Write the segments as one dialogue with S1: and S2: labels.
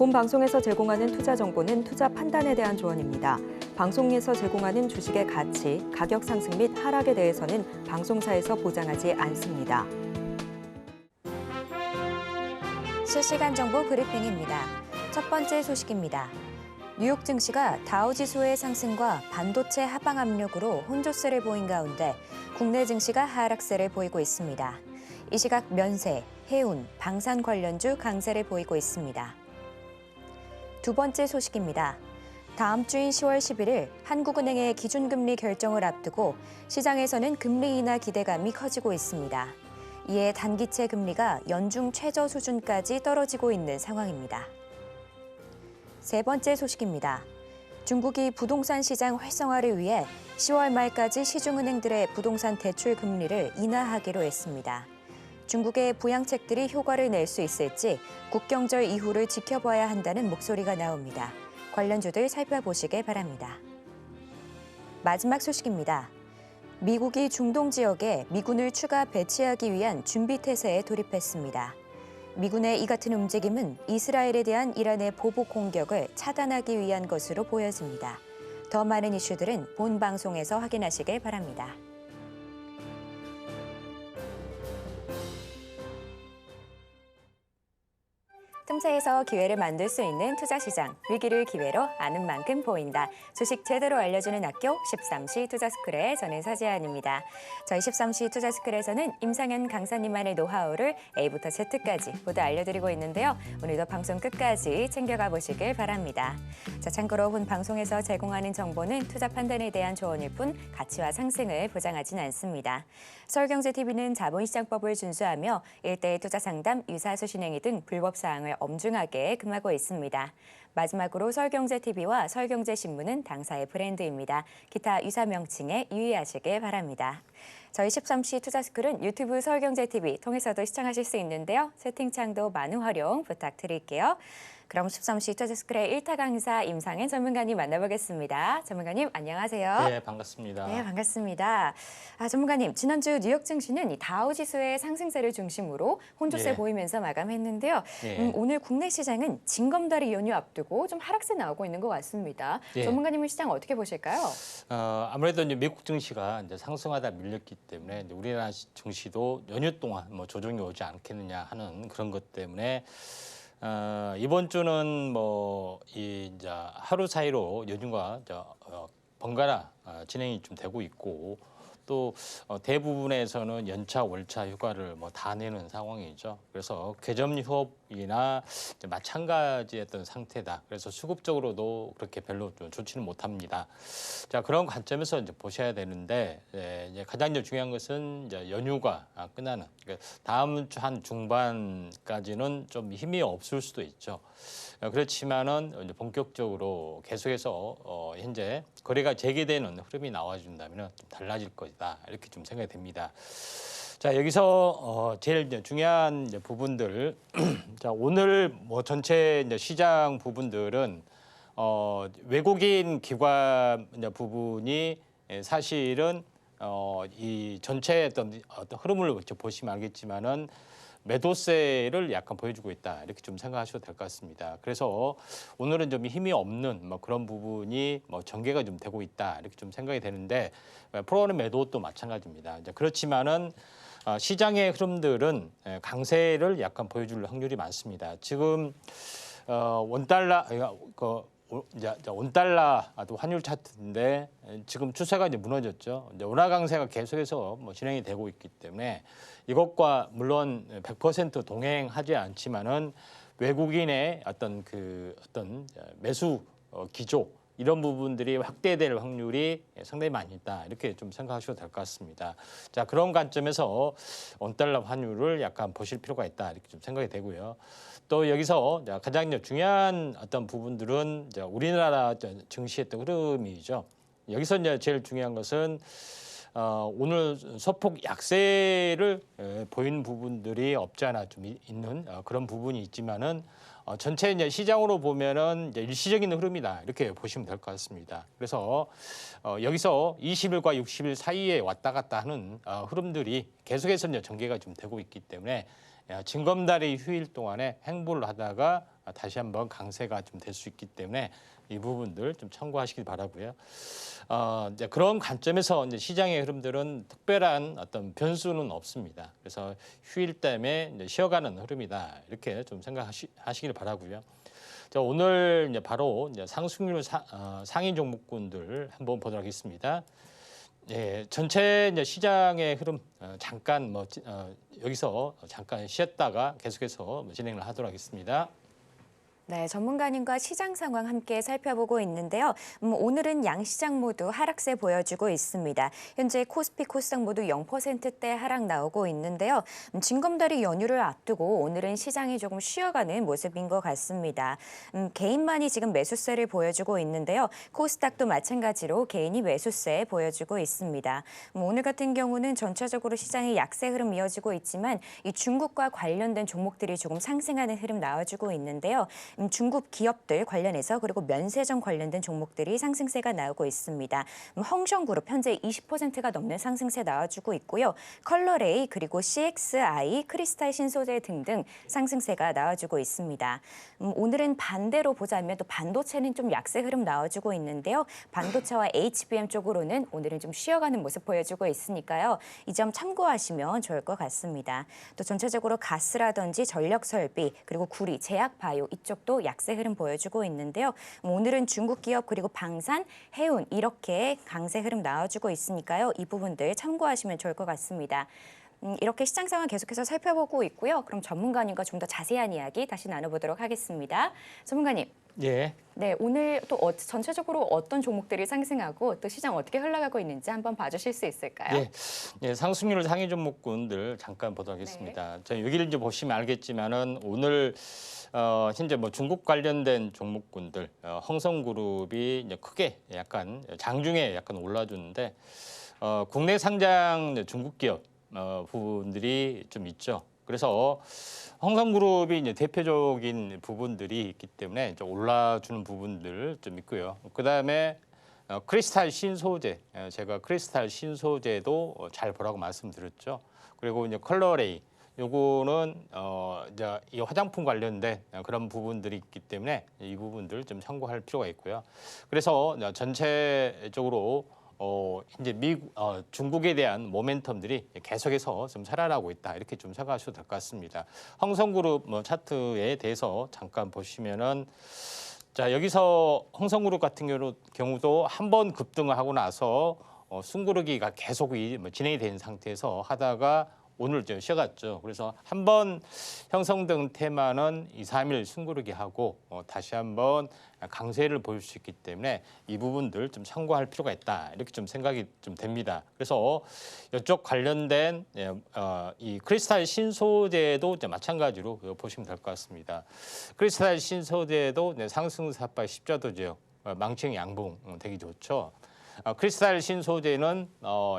S1: 본 방송에서 제공하는 투자 정보는 투자 판단에 대한 조언입니다. 방송에서 제공하는 주식의 가치, 가격 상승 및 하락에 대해서는 방송사에서 보장하지 않습니다.
S2: 실시간 정보 브리핑입니다. 첫 번째 소식입니다. 뉴욕 증시가 다우지수의 상승과 반도체 하방 압력으로 혼조세를 보인 가운데 국내 증시가 하락세를 보이고 있습니다. 이 시각 면세, 해운, 방산 관련주 강세를 보이고 있습니다. 두 번째 소식입니다. 다음 주인 10월 11일 한국은행의 기준금리 결정을 앞두고 시장에서는 금리 인하 기대감이 커지고 있습니다. 이에 단기채 금리가 연중 최저 수준까지 떨어지고 있는 상황입니다. 세 번째 소식입니다. 중국이 부동산 시장 활성화를 위해 10월 말까지 시중은행들의 부동산 대출 금리를 인하하기로 했습니다. 중국의 부양책들이 효과를 낼 수 있을지 국경절 이후를 지켜봐야 한다는 목소리가 나옵니다. 관련주들 살펴보시길 바랍니다. 마지막 소식입니다. 미국이 중동 지역에 미군을 추가 배치하기 위한 준비태세에 돌입했습니다. 미군의 이 같은 움직임은 이스라엘에 대한 이란의 보복 공격을 차단하기 위한 것으로 보여집니다. 더 많은 이슈들은 본 방송에서 확인하시길 바랍니다. 틈새에서 기회를 만들 수 있는 투자시장, 위기를 기회로 아는 만큼 보인다. 주식 제대로 알려주는 학교 13시 투자스쿨의 저는 서지아입니다. 저희 13시 투자스쿨에서는 임상현 강사님만의 노하우를 A부터 Z까지 모두 알려드리고 있는데요. 오늘도 방송 끝까지 챙겨가 보시길 바랍니다. 자, 참고로 본 방송에서 제공하는 정보는 투자 판단에 대한 조언일 뿐 가치와 상승을 보장하진 않습니다. 서울경제TV는 자본시장법을 준수하며 일대일 투자 상담, 유사수신행위 등 불법 사항을 엄중하게 금하고 있습니다. 마지막으로 서울경제TV와 서울경제신문은 당사의 브랜드입니다. 기타 유사 명칭에 유의하시길 바랍니다. 저희 13시 투자스쿨은 유튜브 서울경제TV 통해서도 시청하실 수 있는데요. 채팅창도 많은 활용 부탁드릴게요. 그럼 13시 투자스쿨의 1타 강사 임상현 전문가님 만나보겠습니다. 전문가님 안녕하세요.
S3: 네, 반갑습니다.
S2: 네, 반갑습니다. 전문가님, 지난주 뉴욕 증시는 이 다우지수의 상승세를 중심으로 혼조세 보이면서 마감했는데요. 오늘 국내 시장은 징검다리 연휴 앞두고 좀 하락세 나오고 있는 것 같습니다. 전문가님은 시장 어떻게 보실까요?
S3: 아무래도 이제 미국 증시가 이제 상승하다 밀렸기 때문에 이제 우리나라 증시도 연휴 동안 뭐 조정이 오지 않겠느냐 하는 그런 것 때문에 이번 주는 이제 하루 사이로 연휴가 번갈아 진행이 좀 되고 있고 또 대부분에서는 연차 월차 휴가를 다 내는 상황이죠. 그래서 궤점 휴업이나 마찬가지였던 상태다. 그래서 수급적으로도 그렇게 별로 좀 좋지는 못합니다. 자, 그런 관점에서 이제 보셔야 되는데 이제 가장 중요한 것은 이제 연휴가 끝나는 다음 주 한 중반까지는 좀 힘이 없을 수도 있죠. 그렇지만은 이제 본격적으로 계속해서 현재 거래가 재개되는 흐름이 나와준다면 좀 달라질 것이다 이렇게 좀 생각이 됩니다. 자, 여기서 제일 이제 중요한 이제 부분들 자, 오늘 전체 이제 시장 부분들은 외국인 기관 이제 부분이 사실은 이 전체의 어떤 흐름을 보시면 알겠지만은 매도세를 약간 보여주고 있다 이렇게 좀 생각하셔도 될 것 같습니다. 그래서 오늘은 좀 힘이 없는 그런 부분이 전개가 좀 되고 있다 이렇게 좀 생각이 되는데 프로그램 매도도 마찬가지입니다. 이제 그렇지만은 시장의 흐름들은 강세를 약간 보여줄 확률이 많습니다. 지금 원달러 원달러도 환율 차트인데 지금 추세가 이제 무너졌죠. 이제 원화 강세가 계속해서 진행이 되고 있기 때문에 이것과 물론 100% 동행하지 않지만은 외국인의 어떤 매수 기조 이런 부분들이 확대될 확률이 상당히 많이 있다 이렇게 좀 생각하셔도 될 것 같습니다. 자, 그런 관점에서 원달러 환율을 약간 보실 필요가 있다 이렇게 좀 생각이 되고요. 또 여기서 가장 중요한 어떤 부분들은 우리나라 증시의 또 흐름이죠. 여기서 이제 제일 중요한 것은 오늘 소폭 약세를 보이는 부분들이 없지 않아 좀 있는 그런 부분이 있지만은 전체 이제 시장으로 보면은 이제 일시적인 흐름이다 이렇게 보시면 될 것 같습니다. 그래서 여기서 20일과 60일 사이에 왔다 갔다 하는 흐름들이 계속해서 이제 전개가 좀 되고 있기 때문에 징검다리 휴일 동안에 행보를 하다가 다시 한번 강세가 좀 될 수 있기 때문에 이 부분들 좀 참고하시길 바라고요. 이제 그런 관점에서 이제 시장의 흐름들은 특별한 어떤 변수는 없습니다. 그래서 휴일 때문에 이제 쉬어가는 흐름이다 이렇게 좀 생각하시길 바라고요. 자, 오늘 이제 바로 이제 상승률 상위 종목군들 한번 보도록 하겠습니다. 예, 전체 이제 시장의 흐름 잠깐 여기서 잠깐 쉬었다가 계속해서 진행을 하도록 하겠습니다.
S2: 네, 전문가님과 시장 상황 함께 살펴보고 있는데요. 오늘은 양시장 모두 하락세 보여주고 있습니다. 현재 코스피, 코스닥 모두 0%대 하락 나오고 있는데요. 징검다리 연휴를 앞두고 오늘은 시장이 조금 쉬어가는 모습인 것 같습니다. 개인만이 지금 매수세를 보여주고 있는데요. 코스닥도 마찬가지로 개인이 매수세 보여주고 있습니다. 오늘 같은 경우는 전체적으로 시장의 약세 흐름 이어지고 있지만 이 중국과 관련된 종목들이 조금 상승하는 흐름 나와주고 있는데요. 중국 기업들 관련해서 그리고 면세점 관련된 종목들이 상승세가 나오고 있습니다. 헝성그룹 현재 20%가 넘는 상승세 나와주고 있고요. 컬러레이 그리고 CXI, 크리스탈 신소재 등등 상승세가 나와주고 있습니다. 오늘은 반대로 보자면 또 반도체는 좀 약세 흐름 나와주고 있는데요. 반도체와 HBM 쪽으로는 오늘은 좀 쉬어가는 모습 보여주고 있으니까요. 이 점 참고하시면 좋을 것 같습니다. 또 전체적으로 가스라든지 전력설비 그리고 구리, 제약바이오 이쪽도 약세 흐름 보여주고 있는데요. 오늘은 중국 기업 그리고 방산, 해운 이렇게 강세 흐름 나와주고 있으니까요. 이 부분들 참고하시면 좋을 것 같습니다. 이렇게 시장 상황 계속해서 살펴보고 있고요. 그럼 전문가님과 좀 더 자세한 이야기 다시 나눠보도록 하겠습니다. 전문가님.
S3: 예.
S2: 네, 오늘 또 전체적으로 어떤 종목들이 상승하고 또 시장 어떻게 흘러가고 있는지 한번 봐주실 수 있을까요?
S3: 예, 예, 상승률 상위 종목군들 잠깐 보도록 하겠습니다. 자, 여기를 이제 보시면 알겠지만은 오늘 현재 뭐 중국 관련된 종목군들 헝성그룹이 이제 크게 약간 장중에 약간 올라주는데 국내 상장 중국 기업 부분들이 좀 있죠. 그래서 헝성그룹이 이제 대표적인 부분들이 있기 때문에 좀 올라주는 부분들 좀 있고요. 그 다음에 크리스탈 신소재, 제가 크리스탈 신소재도 잘 보라고 말씀드렸죠. 그리고 이제 컬러레이, 요거는 이제 이 화장품 관련된 그런 부분들이 있기 때문에 이 부분들 좀 참고할 필요가 있고요. 그래서 전체적으로 이제 중국에 대한 모멘텀들이 계속해서 좀 살아나고 있다 이렇게 좀 생각하셔도 될 것 같습니다. 헝성그룹 차트에 대해서 잠깐 보시면은 자 여기서 헝성그룹 같은 경우도 한 번 급등을 하고 나서 숨고르기가 계속 진행이 된 상태에서 하다가 오늘 좀 쉬어갔죠. 그래서 한 번 형성된 테마는 2, 3일 숨고르기 하고 다시 한번 강세를 보일 수 있기 때문에 이 부분들 좀 참고할 필요가 있다. 이렇게 좀 생각이 좀 됩니다. 그래서 이쪽 관련된 이 크리스탈 신소재도 마찬가지로 보시면 될 것 같습니다. 크리스탈 신소재도 상승사파 십자도죠. 망치형 양봉 되기 좋죠. 크리스탈 신소재는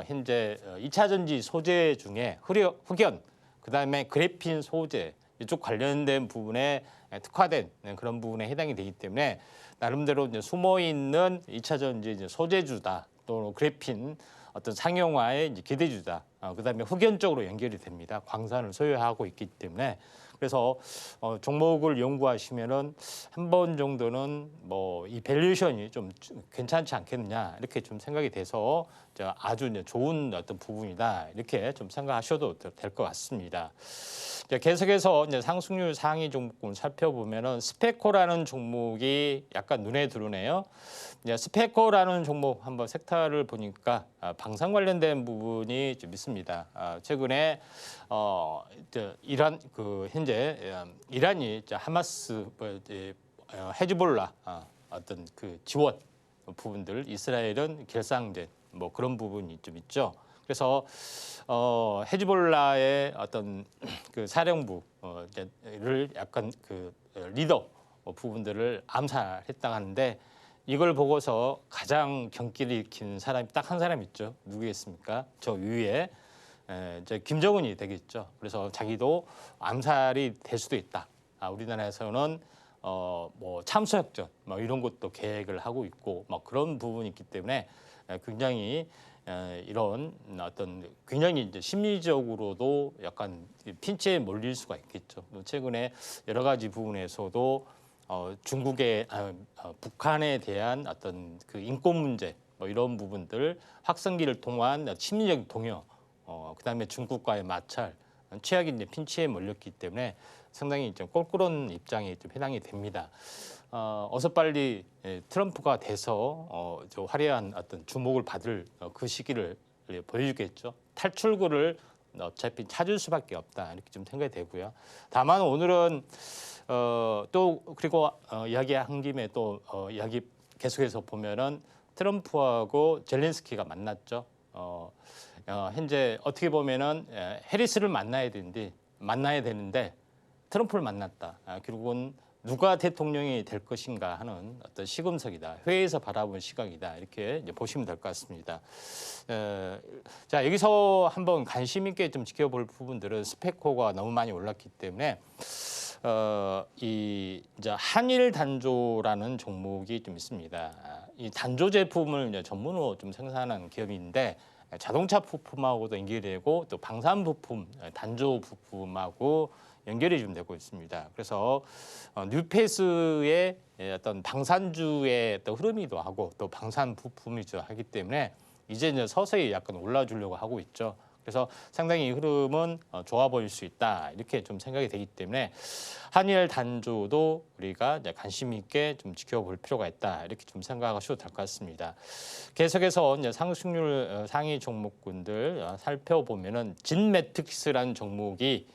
S3: 현재 2차 전지 소재 중에 흑연, 그다음에 그래핀 소재 이쪽 관련된 부분에 특화된 그런 부분에 해당이 되기 때문에 나름대로 이제 숨어 있는 2차 전지 소재주다 또 그래핀 어떤 상용화의 이제 기대주다. 그다음에 흑연 쪽으로 연결이 됩니다. 광산을 소유하고 있기 때문에 그래서 종목을 연구하시면은 한 번 정도는 뭐 이 밸류에이션이 좀 괜찮지 않겠느냐 이렇게 좀 생각이 돼서 아주 이제 좋은 어떤 부분이다 이렇게 좀 생각하셔도 될 것 같습니다. 계속해서 이제 상승률 상위 종목군 살펴보면은 스페코라는 종목이 약간 눈에 들어오네요. 스페코라는 종목 한번 섹터를 보니까 방산 관련된 부분이 좀 있습니다. 최근에 이란 현재 이란이 하마스 헤즈볼라 어떤 그 지원 부분들 이스라엘은 결상된 뭐 그런 부분이 좀 있죠. 그래서 헤즈볼라의 어떤 그 사령부를 약간 그 리더 부분들을 암살했다 하는데 이걸 보고서 가장 경기를 일으킨 사람이 딱 한 사람 있죠. 누구겠습니까? 저 위에 김정은이 되겠죠. 그래서 자기도 암살이 될 수도 있다. 우리나라에서는 뭐 참수협전 뭐 이런 것도 계획을 하고 있고 뭐 그런 부분이 있기 때문에 굉장히 이런 어떤 굉장히 이제 심리적으로도 약간 핀치에 몰릴 수가 있겠죠. 최근에 여러 가지 부분에서도 중국의 북한에 대한 어떤 그 인권 문제 뭐 이런 부분들 확성기를 통한 심리적 동요, 그다음에 중국과의 마찰, 최악의 이제 핀치에 몰렸기 때문에 상당히 좀 꼴꼴한 입장이 좀 해당이 됩니다. 어서 빨리 트럼프가 돼서 저 화려한 어떤 주목을 받을 그 시기를 보여주겠죠. 탈출구를 어차피 찾을 수밖에 없다 이렇게 좀 생각이 되고요. 다만 오늘은 또 그리고 이야기한 김에 또 이야기 계속해서 보면은 트럼프하고 젤렌스키가 만났죠. 현재 어떻게 보면은 해리스를 만나야 되는데 트럼프를 만났다. 결국은 누가 대통령이 될 것인가 하는 어떤 시금석이다. 회의에서 바라본 시각이다. 이렇게 이제 보시면 될 것 같습니다. 자, 여기서 한번 관심 있게 좀 지켜볼 부분들은 스펙호가 너무 많이 올랐기 때문에 이 이제 한일 단조라는 종목이 좀 있습니다. 이 단조 제품을 이제 전문으로 좀 생산하는 기업인데 자동차 부품하고도 연결되고 또 방산 부품, 단조 부품하고 연결이 좀 되고 있습니다. 그래서 뉴페이스의 어떤 방산주의 또 흐름이기도 하고 또 방산 부품이기도 하기 때문에 이제 서서히 약간 올라주려고 하고 있죠. 그래서 상당히 이 흐름은 좋아 보일 수 있다 이렇게 좀 생각이 되기 때문에 한일 단조도 우리가 이제 관심 있게 좀 지켜볼 필요가 있다 이렇게 좀 생각하셔도 될 것 같습니다. 계속해서 이제 상승률 상위 종목군들 살펴보면은 진매트릭스라는 종목이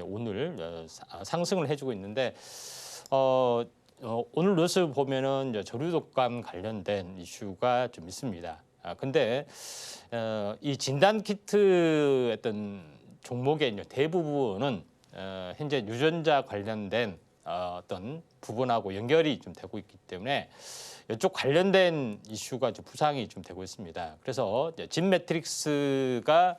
S3: 오늘 상승을 해주고 있는데 오늘 뉴스 보면은 이제 저류독감 관련된 이슈가 좀 있습니다. 근데 이 진단 키트 어떤 종목의 대부분은 현재 유전자 관련된 어떤 부분하고 연결이 좀 되고 있기 때문에 이쪽 관련된 이슈가 좀 부상이 좀 되고 있습니다. 그래서 진매트릭스가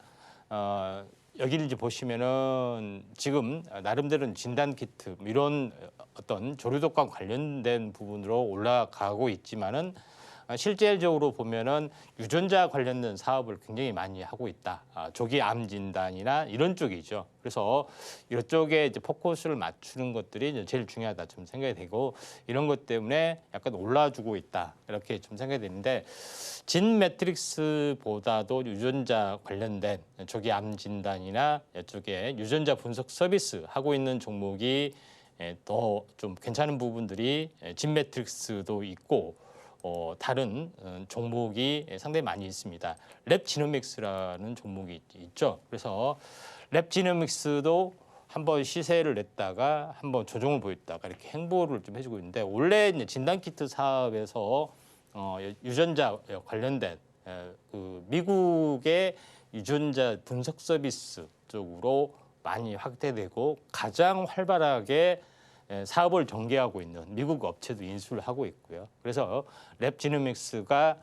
S3: 여기를 이제 보시면은 지금 나름대로 진단 키트 이런 어떤 조류독감 관련된 부분으로 올라가고 있지만은 실질적으로 보면은 유전자 관련된 사업을 굉장히 많이 하고 있다. 조기 암 진단이나 이런 쪽이죠. 그래서 이쪽에 이제 포커스를 맞추는 것들이 이제 제일 중요하다 좀 생각이 되고 이런 것 때문에 약간 올라주고 있다 이렇게 좀 생각이 되는데 진 매트릭스보다도 유전자 관련된 조기 암 진단이나 이쪽에 유전자 분석 서비스 하고 있는 종목이 더 좀 괜찮은 부분들이 진 매트릭스도 있고. 다른 종목이 상당히 많이 있습니다. 랩지노믹스라는 종목이 있죠. 그래서 랩지노믹스도 한번 시세를 냈다가 한번 조정을 보였다가 이렇게 행보를 좀 해주고 있는데 원래 이제 진단키트 사업에서 유전자 관련된 그 미국의 유전자 분석 서비스 쪽으로 많이 확대되고 가장 활발하게 사업을 전개하고 있는 미국 업체도 인수를 하고 있고요. 그래서 랩지노믹스가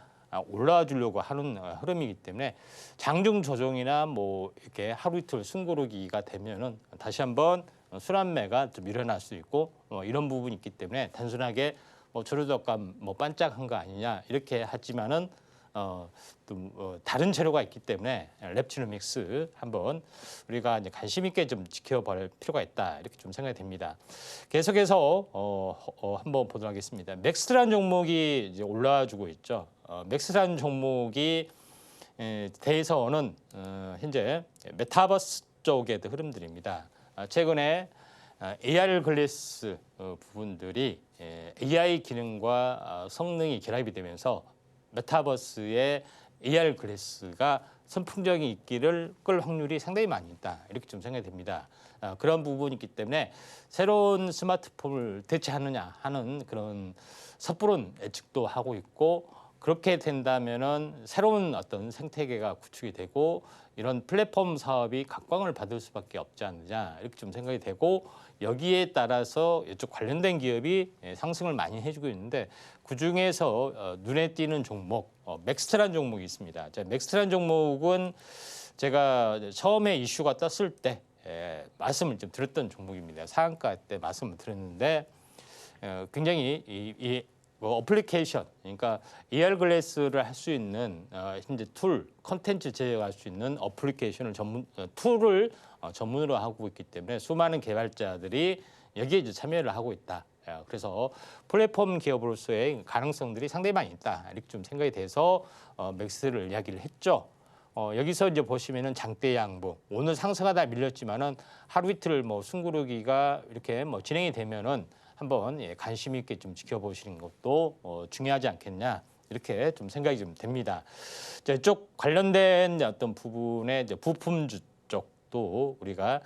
S3: 올라와 주려고 하는 흐름이기 때문에 장중 조정이나 뭐 이렇게 하루 이틀 숨고르기가 되면은 다시 한번 순환매가 좀 일어날 수 있고 이런 부분이 있기 때문에 단순하게 뭐 조류독감 뭐 반짝한 거 아니냐 이렇게 하지만은 또 다른 재료가 있기 때문에 랩지노믹스 한번 우리가 이제 관심 있게 좀 지켜볼 필요가 있다 이렇게 좀 생각이 됩니다. 계속해서 한번 보도록 하겠습니다. 맥스라는 종목이 이제 올라와주고 있죠. 맥스라는 종목이 대해서는 현재 메타버스 쪽의 흐름들입니다. 최근에 AR 글래스 부분들이 AI 기능과 성능이 결합이 되면서 메타버스의 AR 글래스가 선풍적인 인기를 끌 확률이 상당히 많이 있다. 이렇게 좀 생각이 됩니다. 그런 부분이 있기 때문에 새로운 스마트폰을 대체하느냐 하는 그런 섣부른 예측도 하고 있고 그렇게 된다면은 새로운 어떤 생태계가 구축이 되고 이런 플랫폼 사업이 각광을 받을 수밖에 없지 않느냐 이렇게 좀 생각이 되고 여기에 따라서 이쪽 관련된 기업이 상승을 많이 해주고 있는데 그 중에서 눈에 띄는 종목 맥스트라는 종목이 있습니다. 맥스트라는 종목은 제가 처음에 이슈가 떴을 때 말씀을 좀 드렸던 종목입니다. 상한가 때 말씀을 드렸는데 굉장히 뭐 어플리케이션, 그러니까 AR 글래스를 할 수 있는 현재 툴, 컨텐츠 제작할 수 있는 어플리케이션을 툴을 전문으로 하고 있기 때문에 수많은 개발자들이 여기에 이제 참여를 하고 있다. 그래서 플랫폼 기업으로서의 가능성들이 상당히 많이 있다. 이렇게 좀 생각이 돼서 맥스를 이야기를 했죠. 여기서 이제 보시면은 장대 양봉, 오늘 상승하다 밀렸지만은 하루 이틀 뭐 숨고르기가 이렇게 뭐 진행이 되면은 한번 관심 있게 좀 지켜보시는 것도 중요하지 않겠냐, 이렇게 좀 생각이 좀 됩니다. 이쪽 관련된 어떤 부분의 이제 부품주 쪽도 우리가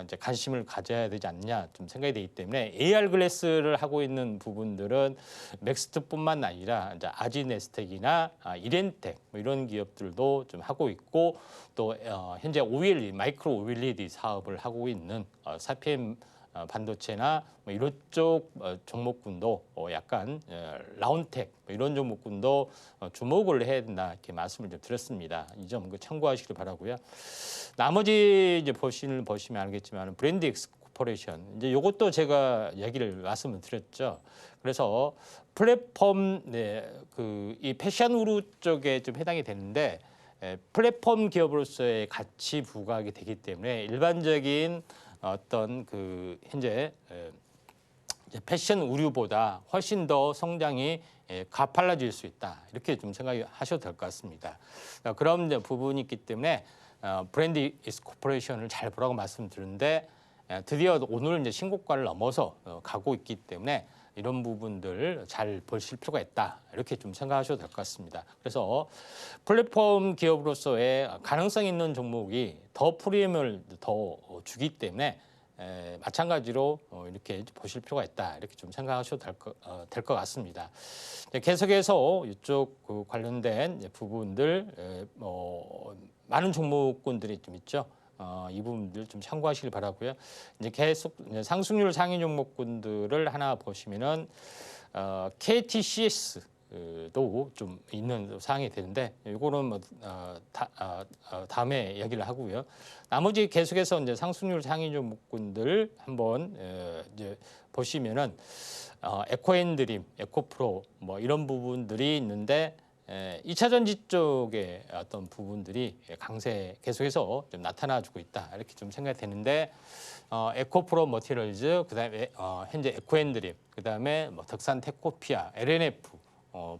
S3: 이제 관심을 가져야 되지 않냐 좀 생각이 되기 때문에 AR 글래스를 하고 있는 부분들은 맥스트뿐만 아니라 이제 아지네스텍이나 이렌텍 뭐 이런 기업들도 좀 하고 있고, 또 현재 OLED 마이크로 OLED 사업을 하고 있는 사피엠 반도체나 뭐 이런 쪽 종목군도 약간 라운텍 뭐 이런 종목군도 주목을 해야 된다, 이렇게 말씀을 좀 드렸습니다. 이 점 참고하시길 바라고요. 나머지 이제 보시면 알겠지만 브랜드 엑스 코퍼레이션, 이제 이것도 제가 얘기를 말씀을 드렸죠. 그래서 플랫폼 이 패션 우루 쪽에 좀 해당이 되는데, 플랫폼 기업으로서의 가치 부각이 되기 때문에 일반적인 어떤 현재 패션 의류보다 훨씬 더 성장이 가팔라질 수 있다, 이렇게 좀 생각하셔도 될 것 같습니다. 그런 부분이 있기 때문에 브랜드 엑스 코퍼레이션을 잘 보라고 말씀드리는데, 드디어 오늘 이제 신고가를 넘어서 가고 있기 때문에 이런 부분들 잘 보실 필요가 있다, 이렇게 좀 생각하셔도 될 것 같습니다. 그래서 플랫폼 기업으로서의 가능성 있는 종목이 더 프리미엄을 더 주기 때문에 마찬가지로 이렇게 보실 필요가 있다, 이렇게 좀 생각하셔도 될 것 같습니다. 계속해서 이쪽 관련된 부분들 많은 종목군들이 좀 있죠. 이 부분들 좀 참고하시길 바라고요. 이제 계속 상승률 상위 종목군들을 하나 보시면은 KTCS도 좀 있는 사항이 되는데, 이거는 뭐 다음에 얘기를 하고요. 나머지 계속해서 이제 상승률 상위 종목군들 한번 이제 보시면은 에코앤드림, 에코프로 뭐 이런 부분들이 있는데, 2차 전지 쪽의 어떤 부분들이 강세 계속해서 좀 나타나주고 있다, 이렇게 좀 생각이 되는데, 에코프로 머티리얼즈, 그다음에 현재 에코앤드림, 그다음에 뭐 덕산 테코피아, LNF,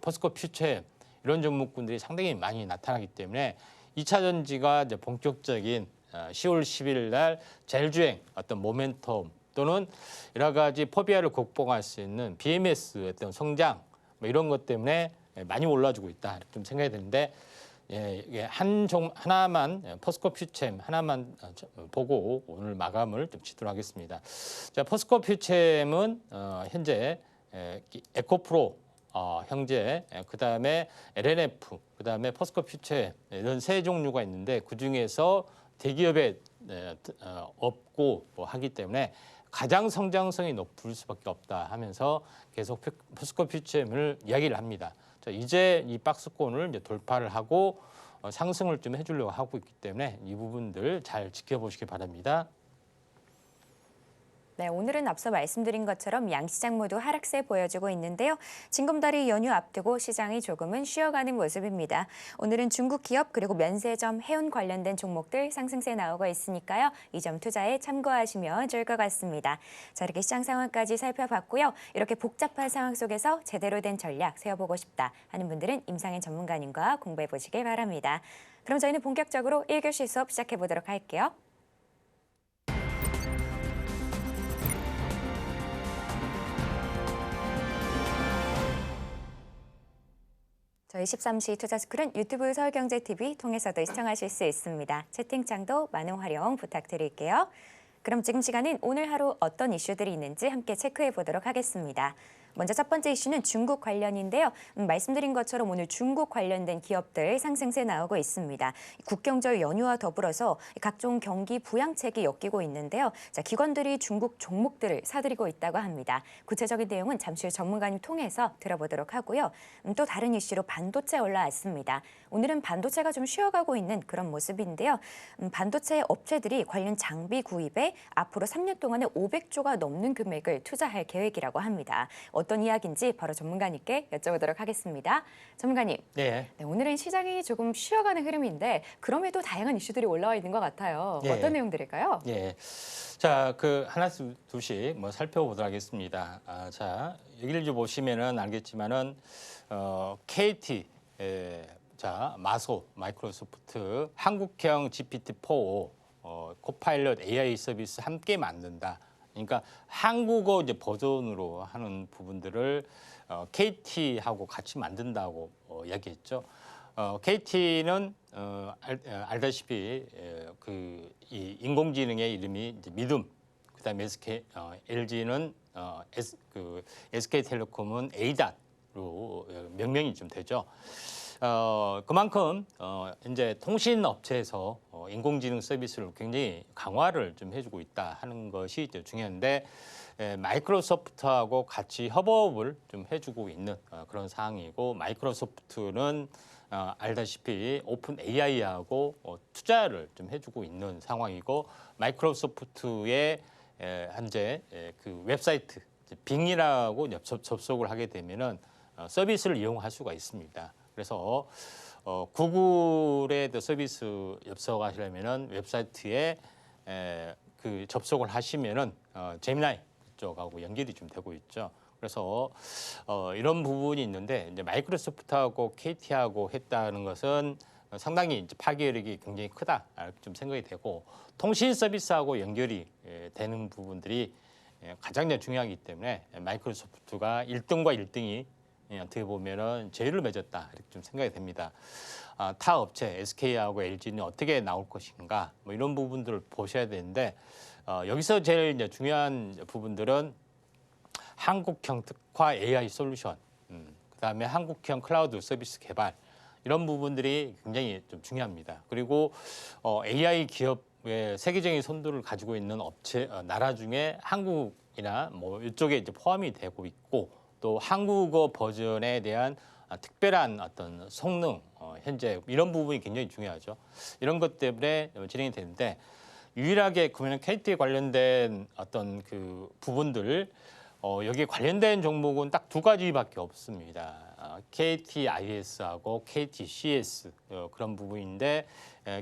S3: 포스코 퓨처엠 이런 종목군들이 상당히 많이 나타나기 때문에 2차 전지가 이제 본격적인 10월 10일 날 젤주행 어떤 모멘텀 또는 여러 가지 포비아를 극복할 수 있는 BMS 어떤 성장 뭐 이런 것 때문에 많이 올라주고 있다, 이렇게 좀 생각이 드는데, 이게 하나만 포스코 퓨처엠 하나만 보고 오늘 마감을 좀 짓도록 하겠습니다. 자, 포스코 퓨처엠은 현재 에코프로 형제, 그다음에 LNF, 그다음에 포스코 퓨처엠 이런 세 종류가 있는데, 그 중에서 대기업에 없고 뭐 하기 때문에 가장 성장성이 높을 수밖에 없다 하면서 계속 포스코 퓨처엠을 이야기를 합니다. 자, 이제 이 박스권을 이제 돌파를 하고 상승을 좀 해주려고 하고 있기 때문에 이 부분들 잘 지켜보시기 바랍니다.
S2: 네, 오늘은 앞서 말씀드린 것처럼 양시장 모두 하락세 보여주고 있는데요. 징검다리 연휴 앞두고 시장이 조금은 쉬어가는 모습입니다. 오늘은 중국 기업 그리고 면세점, 해운 관련된 종목들 상승세 나오고 있으니까요. 이 점 투자에 참고하시면 좋을 것 같습니다. 자, 이렇게 시장 상황까지 살펴봤고요. 이렇게 복잡한 상황 속에서 제대로 된 전략 세워보고 싶다 하는 분들은 임상현 전문가님과 공부해 보시길 바랍니다. 그럼 저희는 본격적으로 1교시 수업 시작해 보도록 할게요. 저희 13시 투자스쿨은 유튜브 서울경제TV 통해서도 시청하실 수 있습니다. 채팅창도 많은 활용 부탁드릴게요. 그럼 지금 시간은 오늘 하루 어떤 이슈들이 있는지 함께 체크해 보도록 하겠습니다. 먼저 첫 번째 이슈는 중국 관련인데요. 말씀드린 것처럼 오늘 중국 관련된 기업들 상승세 나오고 있습니다. 국경절 연휴와 더불어서 각종 경기 부양책이 엮이고 있는데요. 자, 기관들이 중국 종목들을 사들이고 있다고 합니다. 구체적인 내용은 잠시 후 전문가님 통해서 들어보도록 하고요. 또 다른 이슈로 반도체 올라왔습니다. 오늘은 반도체가 좀 쉬어가고 있는 그런 모습인데요. 반도체 업체들이 관련 장비 구입에 앞으로 3년 동안에 500조가 넘는 금액을 투자할 계획이라고 합니다. 어떤 이야기인지 바로 전문가님께 여쭤보도록 하겠습니다. 전문가님,
S3: 네.
S2: 네, 오늘은 시장이 조금 쉬어가는 흐름인데 그럼에도 다양한 이슈들이 올라와 있는 것 같아요.
S3: 예.
S2: 어떤 내용들일까요?
S3: 예. 자, 하나씩 둘씩 살펴보도록 하겠습니다. 자, 여기를 좀 보시면은 알겠지만은 KT, 자, 마소, 마이크로소프트, 한국형 GPT-4 코파일럿 AI 서비스 함께 만든다. 그러니까 한국어 이제 버전으로 하는 부분들을 KT하고 같이 만든다고 이야기했죠. KT는 알다시피 이 인공지능의 이름이 이제 믿음, 그다음에 LG는 SK텔레콤은 A닷으로 명명이 좀 되죠. 그만큼 이제 통신 업체에서 인공지능 서비스를 굉장히 강화를 좀 해주고 있다 하는 것이 이제 중요한데 마이크로소프트하고 같이 협업을 좀 해주고 있는 그런 상황이고 마이크로소프트는 알다시피 오픈 AI하고 투자를 좀 해주고 있는 상황이고 마이크로소프트의 현재 그 웹사이트 빙이라고 접속을 하게 되면은 서비스를 이용할 수가 있습니다. 그래서 구글의 서비스 접속하시려면은 웹사이트에 그 접속을 하시면은 제미나이 쪽하고 연결이 좀 되고 있죠. 그래서 이런 부분이 있는데 이제 마이크로소프트하고 KT하고 했다는 것은 상당히 이제 파괴력이 굉장히 크다 이렇게 좀 생각이 되고 통신 서비스하고 연결이 되는 부분들이 가장 중요하기 때문에 마이크로소프트가 1등과 1등이 어떻게 보면은 제휴를 맺었다 이렇게 좀 생각이 됩니다. 타 업체 SK하고 LG는 어떻게 나올 것인가 뭐 이런 부분들을 보셔야 되는데 여기서 제일 이제 중요한 부분들은 한국형 특화 AI 솔루션, 그다음에 한국형 클라우드 서비스 개발 이런 부분들이 굉장히 좀 중요합니다. 그리고 AI 기업의 세계적인 선두를 가지고 있는 업체 나라 중에 한국이나 뭐 이쪽에 이제 포함이 되고 있고 또 한국어 버전에 대한 특별한 어떤 성능 현재 이런 부분이 굉장히 중요하죠. 이런 것 때문에 진행이 되는데 유일하게 그러면 KT 관련된 어떤 그 부분들 여기에 관련된 종목은 딱 두 가지밖에 없습니다. KTIS하고 KTCS 그런 부분인데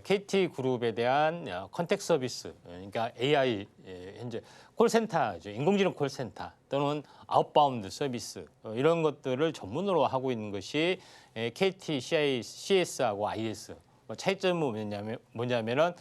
S3: KT그룹에 대한 컨택 서비스 그러니까 AI 현재 콜센터죠. 인공지능 콜센터 또는 아웃바운드 서비스 이런 것들을 전문으로 하고 있는 것이 KTCS하고 IS 차이점은 뭐냐면은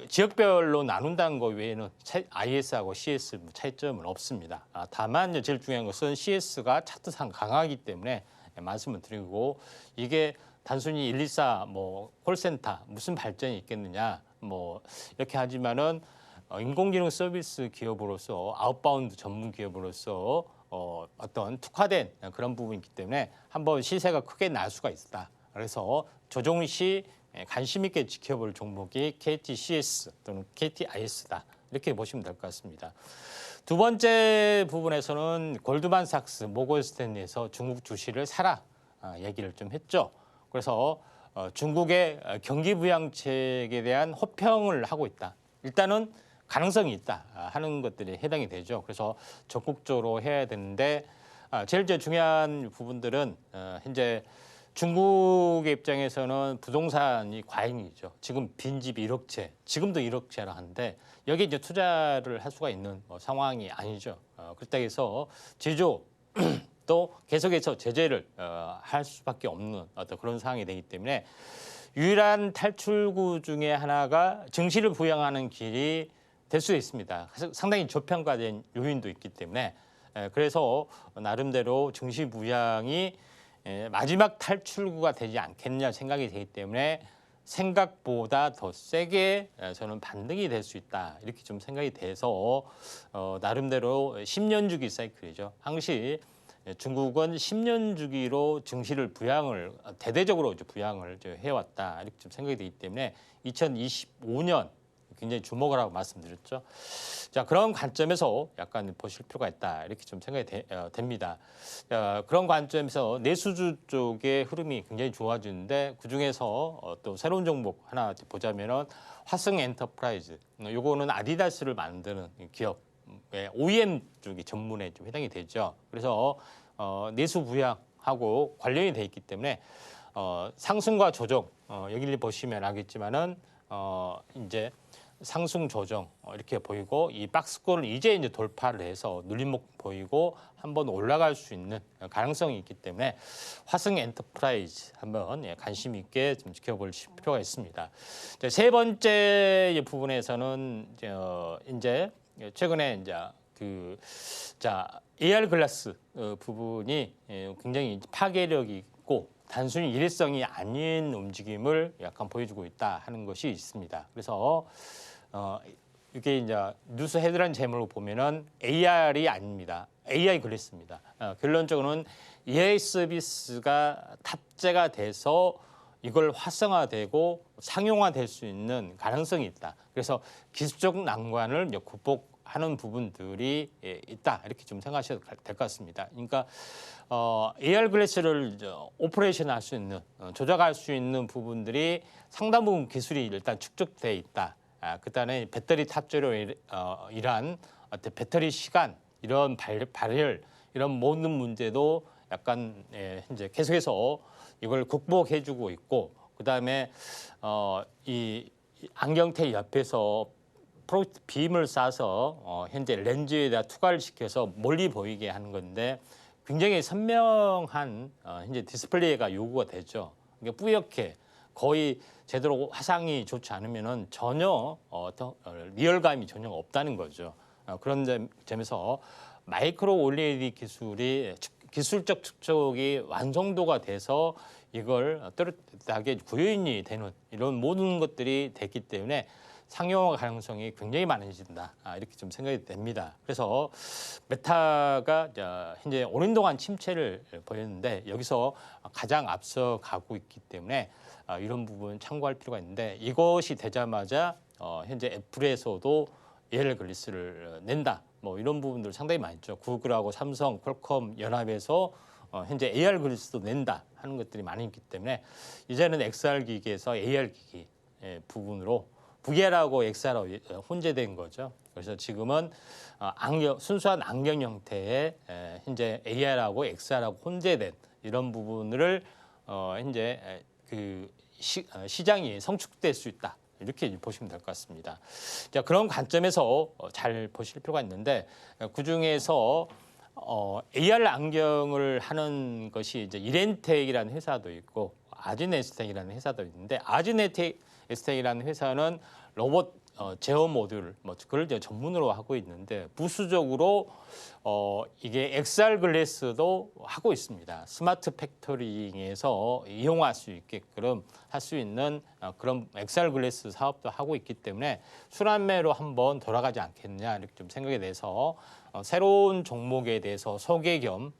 S3: 지역별로 나눈다는 것 외에는 IS하고 CS 차이점은 없습니다. 다만 제일 중요한 것은 CS가 차트상 강하기 때문에 말씀을 드리고 이게 단순히 124 뭐 콜센터 무슨 발전이 있겠느냐 뭐 이렇게 하지만은 인공지능 서비스 기업으로서 아웃바운드 전문 기업으로서 어떤 특화된 그런 부분이 있기 때문에 한번 시세가 크게 날 수가 있다. 그래서 조정 시 관심 있게 지켜볼 종목이 KTCS 또는 KTIS다. 이렇게 보시면 될 것 같습니다. 두 번째 부분에서는 골드만삭스, 모건스탠리에서 중국 주식을 사라 얘기를 좀 했죠. 그래서 중국의 경기 부양책에 대한 호평을 하고 있다. 일단은 가능성이 있다 하는 것들이 해당이 되죠. 그래서 적극적으로 해야 되는데 제일 중요한 부분들은 현재 중국의 입장에서는 부동산이 과잉이죠. 지금 빈집이 1억 채, 지금도 1억 채라 하는데 여기에 이제 투자를 할 수가 있는 상황이 아니죠. 그렇다고 해서 제조 또 계속해서 제재를 할 수밖에 없는 어떤 그런 상황이 되기 때문에 유일한 탈출구 중에 하나가 증시를 부양하는 길이 될 수 있습니다. 상당히 저평가된 요인도 있기 때문에 그래서 나름대로 증시 부양이 마지막 탈출구가 되지 않겠냐 생각이 되기 때문에 생각보다 더 세게 저는 반등이 될 수 있다. 이렇게 좀 생각이 돼서 나름대로 10년 주기 사이클이죠. 항시 중국은 10년 주기로 증시를 부양을 대대적으로 이제 부양을 이제 해왔다. 이렇게 좀 생각이 되기 때문에 2025년 굉장히 주목을 하고 말씀드렸죠. 자, 그런 관점에서 약간 보실 필요가 있다. 이렇게 좀 생각이 됩니다. 그런 관점에서 내수주 쪽의 흐름이 굉장히 좋아지는데 그중에서 또 새로운 종목 하나 보자면은 화성 엔터프라이즈. 요거는 아디다스를 만드는 기업. OEM 쪽이 전문에 좀 해당이 되죠. 그래서 내수 부양하고 관련이 돼 있기 때문에 상승과 조정 여기를 보시면 알겠지만은 이제 상승 조정 이렇게 보이고 이 박스권을 이제 돌파를 해서 눌림목 보이고 한번 올라갈 수 있는 가능성이 있기 때문에 화성 엔터프라이즈 한번 관심 있게 좀 지켜볼 필요가 있습니다. 세 번째 부분에서는 이제 최근에 이제 AR 글라스 부분이 굉장히 파괴력이 있고 단순히 일회성이 아닌 움직임을 약간 보여주고 있다 하는 것이 있습니다. 그래서 이게 이제 뉴스 헤드라인 제목을 보면은 AR이 아닙니다. AI 글래스입니다. 결론적으로는 AI 서비스가 탑재가 돼서 이걸 활성화되고 상용화될 수 있는 가능성이 있다. 그래서 기술적 난관을 극복하는 부분들이 있다. 이렇게 좀 생각하셔도 될 것 같습니다. 그러니까 AR 글래스를 오퍼레이션 할 수 있는, 조작할 수 있는 부분들이 상당 부분 기술이 일단 축적돼 있다. 그다음에 배터리 탑재로 일한 어떤 배터리 시간 이런 발열 이런 모든 문제도 약간 현재 계속해서 이걸 극복해주고 있고 그다음에 이 안경테 옆에서 프로젝트 빔을 쏴서 현재 렌즈에다 투과를 시켜서 멀리 보이게 하는 건데 굉장히 선명한 현재 디스플레이가 요구가 되죠. 그러니까 뿌옇게 거의 제대로 화상이 좋지 않으면은 전혀 리얼감이 전혀 없다는 거죠. 그런 점에서 마이크로 OLED 기술이 기술적 축적이 완성도가 돼서 이걸 뚜렷하게 구현이 되는 이런 모든 것들이 됐기 때문에 상용화 가능성이 굉장히 많아진다. 이렇게 좀 생각이 됩니다. 그래서 메타가 현재 오랜 동안 침체를 보였는데 여기서 가장 앞서 가고 있기 때문에 이런 부분 참고할 필요가 있는데 이것이 되자마자 현재 애플에서도 AR 글래스를 낸다. 뭐 이런 부분들 상당히 많이 있죠. 구글하고 삼성, 퀄컴 연합에서 현재 AR 글래스도 낸다 하는 것들이 많이 있기 때문에 이제는 XR 기기에서 AR 기기 부분으로 VR하고 XR하고 혼재된 거죠. 그래서 지금은 순수한 안경 형태의 현재 AR하고 XR하고 혼재된 이런 부분을 현재 시장이 성축될 수 있다. 이렇게 보시면 될 것 같습니다. 자, 그런 관점에서 잘 보실 필요가 있는데 그 중에서 AR 안경을 하는 것이 이제 이렌텍이라는 회사도 있고 아진에스텍이라는 회사도 있는데 아진에스텍이라는 회사는 로봇 제어 모듈 그걸 이제 전문으로 하고 있는데 부수적으로 이게 XR 글래스도 하고 있습니다. 스마트 팩토링에서 이용할 수 있게끔 할 수 있는 그런 XR 글래스 사업도 하고 있기 때문에 순환매로 한번 돌아가지 않겠느냐 이렇게 좀 생각이 돼서 새로운 종목에 대해서 소개 겸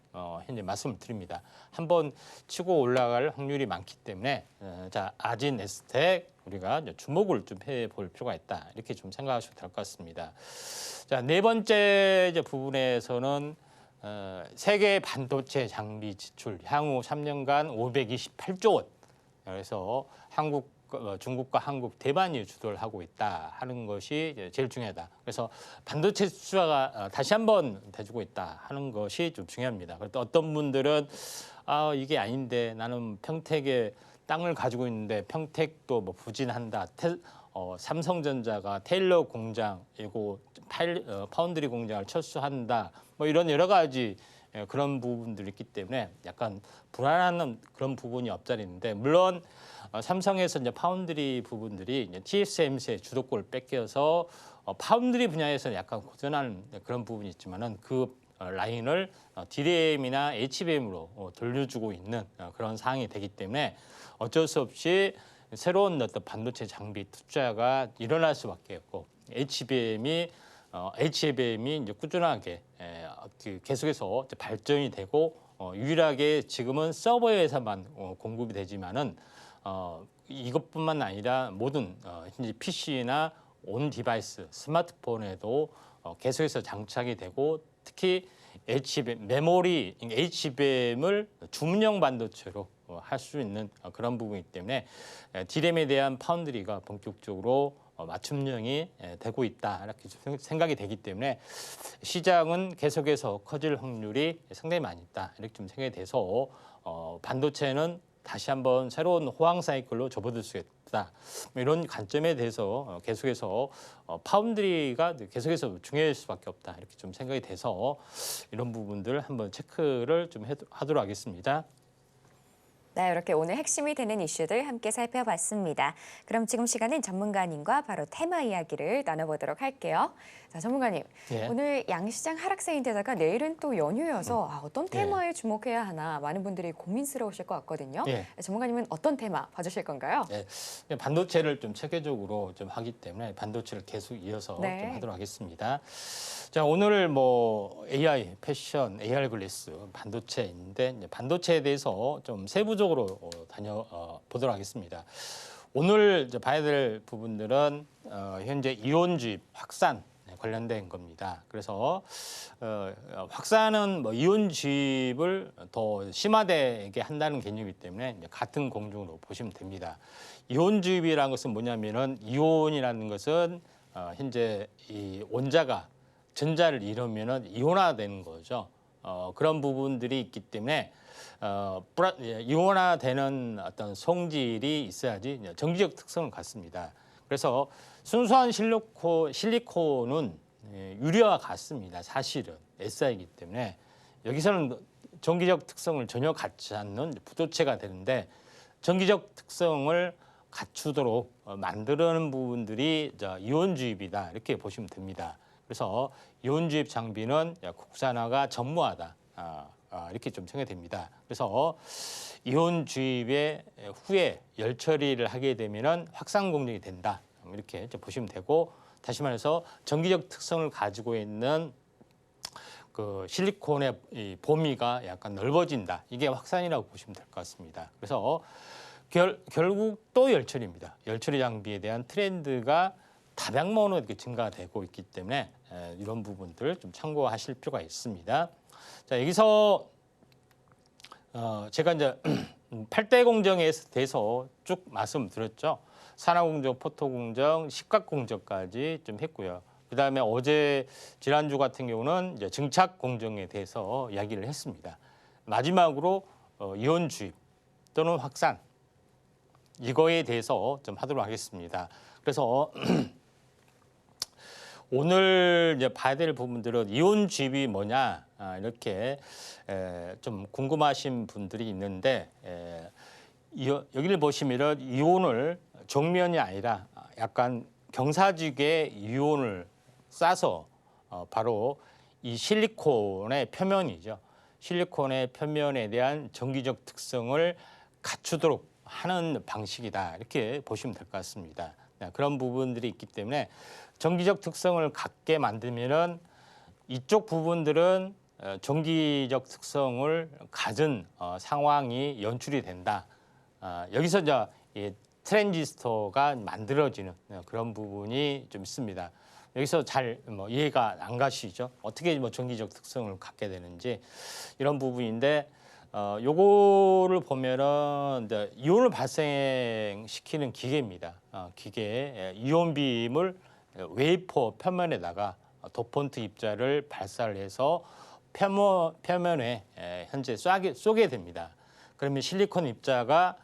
S3: 현재 말씀을 드립니다. 한번 치고 올라갈 확률이 많기 때문에 자 아진에스텍 우리가 주목을 좀 해볼 필요가 있다 이렇게 좀 생각하셔도 될 것 같습니다. 자, 네 번째 부분에서는 세계 반도체 장비 지출 향후 3년간 528조 원. 그래서 중국과 한국, 대만이 주도를 하고 있다 하는 것이 제일 중요하다. 그래서 반도체 수주가 다시 한번 돼주고 있다 하는 것이 좀 중요합니다. 그래서 어떤 분들은 이게 아닌데 나는 평택에 땅을 가지고 있는데 평택도 뭐 부진한다. 삼성전자가 테일러 공장, 이거 파운드리 공장을 철수한다. 뭐 이런 여러 가지 그런 부분들이 있기 때문에 약간 불안한 그런 부분이 없잖는데 물론 삼성에서 이제 파운드리 부분들이 이제 TSMC의 주도권을 뺏겨서 파운드리 분야에서는 약간 고전한 그런 부분이 있지만은 그 라인을 DRAM이나 HBM으로 돌려주고 있는 그런 상황이 되기 때문에 어쩔 수 없이 새로운 어떤 반도체 장비 투자가 일어날 수밖에 없고 HBM이 이제 꾸준하게 계속해서 이제 발전이 되고 유일하게 지금은 서버에서만 공급이 되지만은 이것뿐만 아니라 모든 현재 PC나 온 디바이스, 스마트폰에도 계속해서 장착이 되고 특히 HBM, 메모리, HBM을 주문형 반도체로 할 수 있는 그런 부분이기 때문에 D램에 대한 파운드리가 본격적으로 맞춤형이 되고 있다 이렇게 생각이 되기 때문에 시장은 계속해서 커질 확률이 상당히 많이 있다 이렇게 좀 생각이 돼서 반도체는 다시 한번 새로운 호황 사이클로 접어들 수 있다 이런 관점에 대해서 계속해서 파운드리가 계속해서 중요할 수밖에 없다 이렇게 좀 생각이 돼서 이런 부분들 한번 체크를 좀 하도록 하겠습니다.
S2: 네, 이렇게 오늘 핵심이 되는 이슈들 함께 살펴봤습니다. 그럼 지금 시간은 전문가님과 바로 테마 이야기를 나눠보도록 할게요. 자, 전문가님,
S3: 예.
S2: 오늘 양시장 하락세인데다가 내일은 또 연휴여서 어떤
S3: 예.
S2: 테마에 주목해야 하나 많은 분들이 고민스러우실 것 같거든요.
S3: 예.
S2: 전문가님은 어떤 테마 봐주실 건가요?
S3: 네, 반도체를 좀 체계적으로 좀 하기 때문에 반도체를 계속 이어서
S2: 네.
S3: 좀 하도록 하겠습니다. 자, 오늘 뭐 AI, 패션, AR 글래스, 반도체인데 이제 반도체에 대해서 좀 세부적으로 보도록 하겠습니다. 오늘 이제 봐야 될 부분들은 현재 이온 주입 확산 관련된 겁니다. 그래서 확산은 뭐 이온 주입을 더 심화되게 한다는 개념이기 때문에 이제 같은 공중으로 보시면 됩니다. 이온 주입이라는 것은 뭐냐면은 이온이라는 것은 현재 이 원자가 전자를 이루면은 이온화되는 거죠. 그런 부분들이 있기 때문에 이온화되는 어떤 성질이 있어야지 정기적 특성을 갖습니다. 그래서 순수한 실리콘은 유리와 같습니다. 사실은 Si이기 때문에 여기서는 정기적 특성을 전혀 갖지 않는 부도체가 되는데 정기적 특성을 갖추도록 만드는 부분들이 이온 주입이다 이렇게 보시면 됩니다. 그래서 이온 주입 장비는 국산화가 전무하다 이렇게 좀 생각됩니다. 그래서 이온 주입의 후에 열 처리를 하게 되면은 확산 공정이 된다 이렇게 보시면 되고 다시 말해서 정기적 특성을 가지고 있는 그 실리콘의 이 범위가 약간 넓어진다 이게 확산이라고 보시면 될 것 같습니다. 그래서 결국 또 열 처리입니다. 열 처리 장비에 대한 트렌드가 다량모로 이렇게 증가되고 있기 때문에 이런 부분들 좀 참고하실 필요가 있습니다. 자, 여기서 제가 이제 8대 공정에 대해서 쭉 말씀드렸죠. 산화공정, 포토공정, 식각공정까지 좀 했고요. 그다음에 어제 지난주 같은 경우는 이제 증착공정에 대해서 이야기를 했습니다. 마지막으로 이온 주입 또는 확산 이거에 대해서 좀 하도록 하겠습니다. 그래서 오늘 이제 봐야 될 부분들은 이온 주입이 뭐냐 이렇게 좀 궁금하신 분들이 있는데 여기를 보시면은 이온을 정면이 아니라 약간 경사지게 이온을 싸서 바로 이 실리콘의 표면이죠. 실리콘의 표면에 대한 정기적 특성을 갖추도록 하는 방식이다 이렇게 보시면 될 것 같습니다. 그런 부분들이 있기 때문에 정기적 특성을 갖게 만들면은 이쪽 부분들은 정기적 특성을 가진 상황이 연출이 된다. 여기서 이제 이 트랜지스터가 만들어지는 그런 부분이 좀 있습니다. 여기서 잘 이해가 안 가시죠? 어떻게 정기적 특성을 갖게 되는지 이런 부분인데 요거를 보면은 이제 이온을 발생시키는 기계입니다. 기계에 이온빔을 웨이퍼 표면에다가 도폰트 입자를 발사를 해서 표면에 현재 쏘게 됩니다. 그러면 실리콘 입자가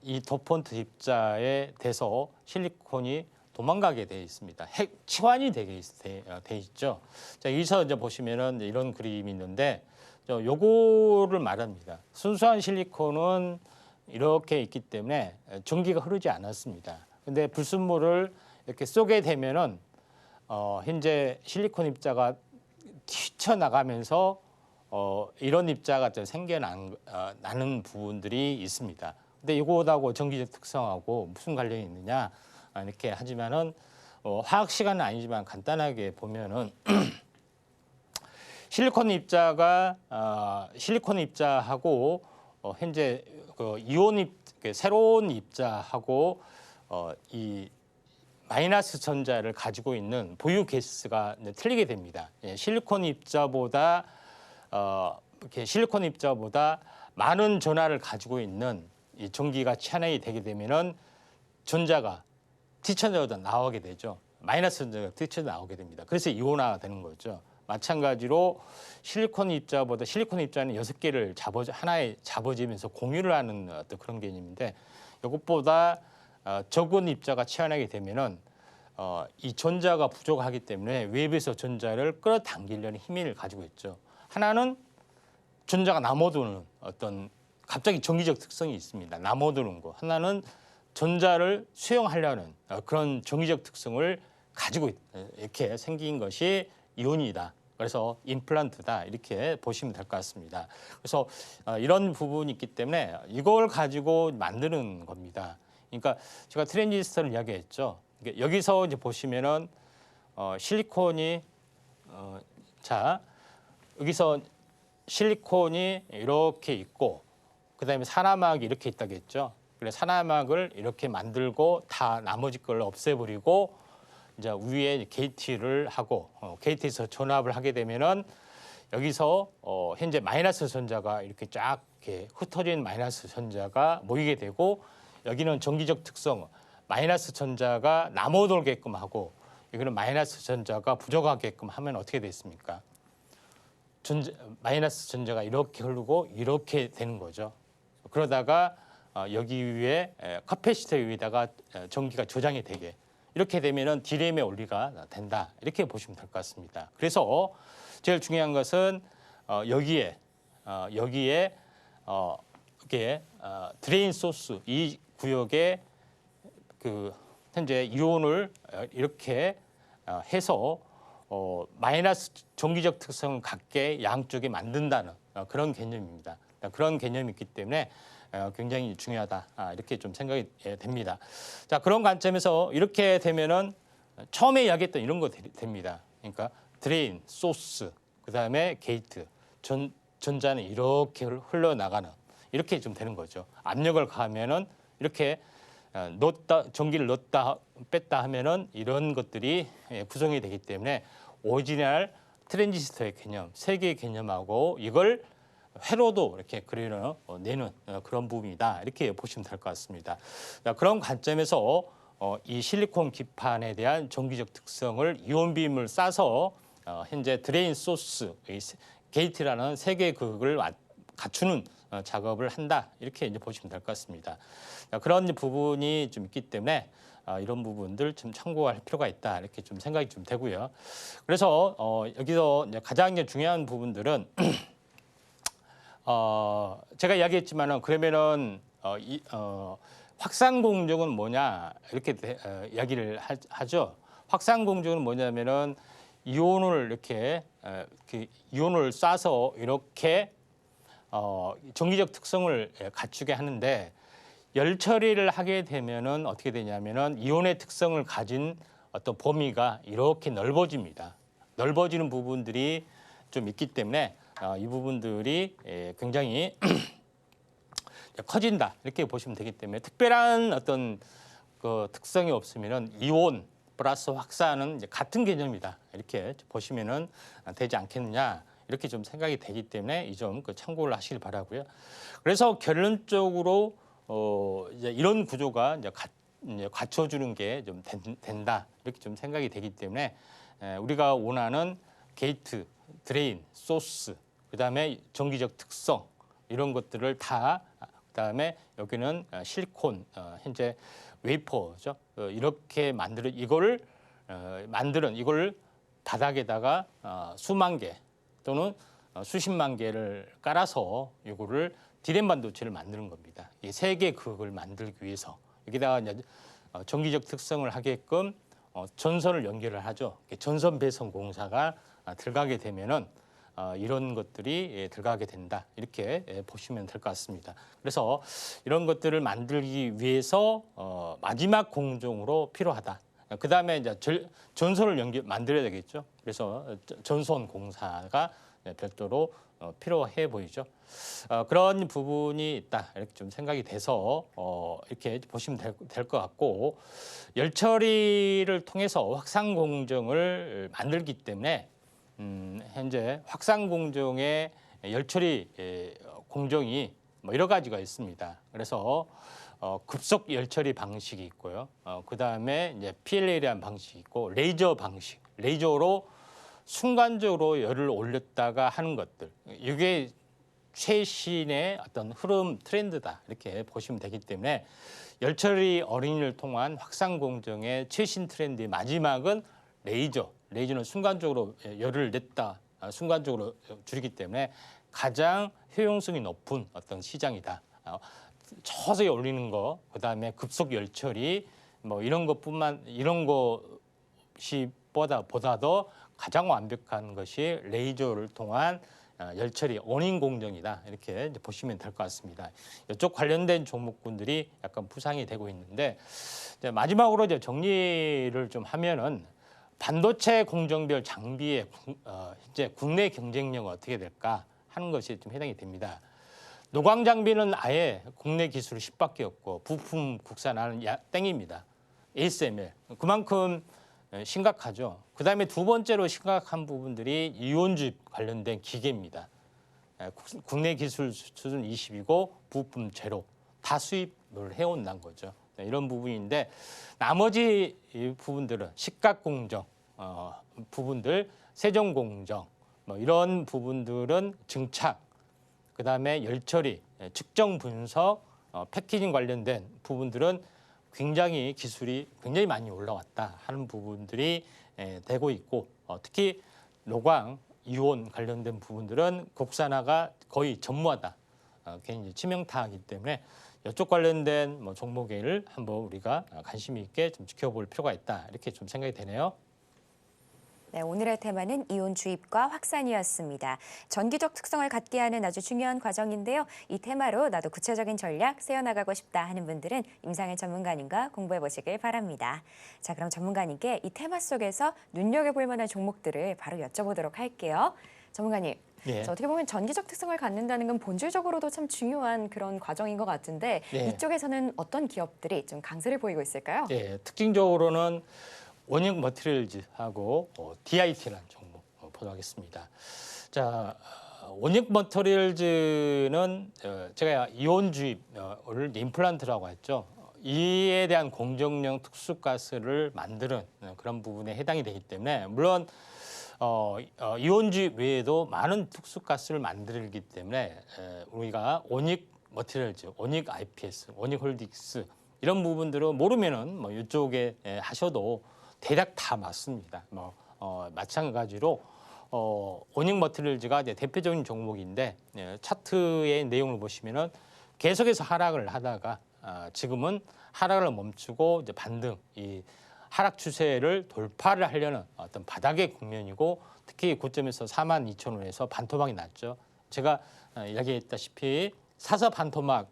S3: 이 도폰트 입자에 대서 실리콘이 도망가게 되어 있습니다. 치환이 되게 돼 있죠. 자, 여기서 이제 보시면은 이런 그림이 있는데 요거를 말합니다. 순수한 실리콘은 이렇게 있기 때문에 전기가 흐르지 않았습니다. 근데 불순물을 이렇게 쏘게 되면은 현재 실리콘 입자가 튀쳐나가면서 이런 입자가 생겨나는 부분들이 있습니다. 근데 이거하고 전기적 특성하고 무슨 관련이 있느냐 이렇게 하지만은 화학 시간은 아니지만 간단하게 보면은 실리콘 입자하고 현재 그 새로운 입자하고 이 마이너스 전자를 가지고 있는 보유 개수가 틀리게 됩니다. 예, 실리콘 입자보다 많은 전하를 가지고 있는 이 전기가 치환이 되게 되면은 전자가 뛰쳐나오다 나오게 되죠. 마이너스 전자가 뛰쳐나오게 됩니다. 그래서 이온화가 되는 거죠. 마찬가지로 실리콘 입자는 6개를 하나에 잡아지면서 공유를 하는 어떤 그런 개념인데 이것보다 적은 입자가 치환하게 되면은 이 전자가 부족하기 때문에 외부에서 전자를 끌어당기려는 힘을 가지고 있죠. 하나는 전자가 남아도는 어떤 갑자기 전기적 특성이 있습니다. 남아도는 거. 하나는 전자를 수용하려는 그런 전기적 특성을 가지고 이렇게 생긴 것이 이온이다. 그래서 임플란트다 이렇게 보시면 될 것 같습니다. 그래서 이런 부분이 있기 때문에 이걸 가지고 만드는 겁니다. 그러니까 제가 트랜지스터를 이야기했죠. 여기서 이제 보시면은 실리콘이 여기서 실리콘이 이렇게 있고 그다음에 산화막이 이렇게 있다겠죠. 그래서 산화막을 이렇게 만들고 다 나머지 걸 없애버리고 이제 위에 게이트를 하고 게이트에서 전압을 하게 되면은 여기서 현재 마이너스 전자가 이렇게 쫙 이렇게 흩어진 마이너스 전자가 모이게 되고 여기는 전기적 특성 마이너스 전자가 남아돌게끔 하고 여기는 마이너스 전자가 부족하게끔 하면 어떻게 됐습니까? 마이너스 전자가 이렇게 흐르고 이렇게 되는 거죠. 그러다가 여기 위에 카패시터 위에다가 전기가 저장이 되게 이렇게 되면은 D램의 원리가 된다 이렇게 보시면 될 것 같습니다. 그래서 제일 중요한 것은 여기에 이게 드레인 소스 이 구역에 그 현재 이온을 이렇게 해서 마이너스 전기적 특성을 갖게 양쪽에 만든다는 그런 개념입니다. 그런 개념이 있기 때문에 굉장히 중요하다 이렇게 좀 생각이 됩니다. 자 그런 관점에서 이렇게 되면은 처음에 이야기했던 이런 거 됩니다. 그러니까 드레인, 소스, 그 다음에 게이트, 전자는 이렇게 흘러나가는 이렇게 좀 되는 거죠. 압력을 가하면은 이렇게 전기를 넣었다 뺐다 하면은 이런 것들이 구성이 되기 때문에 오리지널 트랜지스터의 개념, 세 개의 개념하고 이걸 회로도 이렇게 그려내는 그런 부분이다 이렇게 보시면 될 것 같습니다. 그런 관점에서 이 실리콘 기판에 대한 전기적 특성을 이온빔을 쏴서 현재 드레인 소스, 게이트라는 세 개의 극을 갖추는 작업을 한다 이렇게 이제 보시면 될 것 같습니다. 그런 부분이 좀 있기 때문에 이런 부분들 좀 참고할 필요가 있다 이렇게 좀 생각이 좀 되고요. 그래서 여기서 이제 가장 중요한 부분들은 제가 이야기했지만은 그러면은 확산 공정은 뭐냐 이렇게 이야기를 하죠. 확산 공정은 뭐냐면은 이온을 이렇게 이온을 쏴서 이렇게 전기적 특성을 갖추게 하는데 열 처리를 하게 되면은 어떻게 되냐면은 이온의 특성을 가진 어떤 범위가 이렇게 넓어집니다. 넓어지는 부분들이 좀 있기 때문에 이 부분들이 굉장히 커진다 이렇게 보시면 되기 때문에 특별한 어떤 그 특성이 없으면은 이온 플러스 확산은 이제 같은 개념이다 이렇게 보시면은 되지 않겠느냐 이렇게 좀 생각이 되기 때문에 이 점 참고를 하시길 바라고요. 그래서 결론적으로 이제 이런 구조가 이제 갖춰주는 게 좀 된다 이렇게 좀 생각이 되기 때문에 우리가 원하는 게이트, 드레인, 소스, 그다음에 전기적 특성 이런 것들을 다 그다음에 여기는 실리콘 현재 웨이퍼죠. 이렇게 이걸 바닥에다가 수만 개 또는 수십만 개를 깔아서 이거를 D램 반도체를 만드는 겁니다. 이 세 개 극을 만들기 위해서 여기다가 이제 전기적 특성을 하게끔 전선을 연결을 하죠. 전선 배선 공사가 들어가게 되면은 이런 것들이 들어가게 된다. 이렇게 보시면 될 것 같습니다. 그래서 이런 것들을 만들기 위해서 마지막 공정으로 필요하다. 그다음에 이제 전선을 만들어야 되겠죠. 그래서 전선 공사가 별도로 필요해 보이죠. 그런 부분이 있다 이렇게 좀 생각이 돼서 이렇게 보시면 될 것 같고, 열처리를 통해서 확산 공정을 만들기 때문에 현재 확산 공정의 열처리 공정이 뭐 여러 가지가 있습니다. 그래서 급속 열처리 방식이 있고요. 그 다음에 이제 PLL이라는 방식이 있고, 레이저 방식, 레이저로 순간적으로 열을 올렸다가 하는 것들, 이게 최신의 어떤 흐름 트렌드다 이렇게 보시면 되기 때문에, 열처리 어린이를 통한 확산 공정의 최신 트렌드의 마지막은 레이저는 순간적으로 열을 냈다, 순간적으로 줄이기 때문에 가장 효용성이 높은 어떤 시장이다. 서서히 올리는 거, 그다음에 급속 열처리 뭐 이런 것이 보다도 가장 완벽한 것이 레이저를 통한 열처리 원인 공정이다 이렇게 이제 보시면 될 것 같습니다. 이쪽 관련된 종목군들이 약간 부상이 되고 있는데, 이제 마지막으로 이제 정리를 좀 하면은, 반도체 공정별 장비의 이제 국내 경쟁력은 어떻게 될까 하는 것이 좀 해당이 됩니다. 노광 장비는 아예 국내 기술 10밖에 없고 부품 국산화는 땡입니다. ASML 그만큼 심각하죠. 그다음에 두 번째로 심각한 부분들이 이온주입 관련된 기계입니다. 국내 기술 수준 20이고 부품 제로, 다 수입을 해온다는 거죠. 이런 부분인데, 나머지 부분들은 식각 공정 부분들, 세정 공정 뭐 이런 부분들은 증착, 그다음에 열처리, 측정 분석, 패키징 관련된 부분들은 굉장히 기술이 굉장히 많이 올라왔다 하는 부분들이 되고 있고, 특히 노광, 이온 관련된 부분들은 국산화가 거의 전무하다, 굉장히 치명타이기 때문에 이쪽 관련된 뭐 종목을 한번 우리가 관심 있게 좀 지켜볼 필요가 있다 이렇게 좀 생각이 되네요.
S2: 네, 오늘의 테마는 이온 주입과 확산이었습니다. 전기적 특성을 갖게 하는 아주 중요한 과정인데요. 이 테마로 나도 구체적인 전략 세워나가고 싶다 하는 분들은 임상현 전문가님과 공부해 보시길 바랍니다. 자, 그럼 전문가님께 이 테마 속에서 눈여겨볼 만한 종목들을 바로 여쭤보도록 할게요. 전문가님,
S3: 예.
S2: 어떻게 보면 전기적 특성을 갖는다는 건 본질적으로도 참 중요한 그런 과정인 것 같은데,
S3: 예.
S2: 이쪽에서는 어떤 기업들이 좀 강세를 보이고 있을까요?
S3: 예, 특징적으로는 원익 머티리얼즈하고 DIT라는 종목 보도록 하겠습니다. 자, 원익 머티리얼즈는 제가 이온 주입을 임플란트라고 했죠. 이에 대한 공정령 특수가스를 만드는 그런 부분에 해당이 되기 때문에, 물론 이온 주입 외에도 많은 특수가스를 만들기 때문에 우리가 원익 머티리얼즈, 원익 IPS, 원익 홀딩스 이런 부분들을 모르면은 뭐 이쪽에 하셔도 대략 다 맞습니다. 마찬가지로 원익 머티리얼즈가 이제 대표적인 종목인데, 차트의 내용을 보시면은 계속해서 하락을 하다가 지금은 하락을 멈추고 이제 반등, 이 하락 추세를 돌파를 하려는 어떤 바닥의 국면이고, 특히 고점에서 42,000원에서 반토막이 났죠. 제가 이야기했다시피 사서 반토막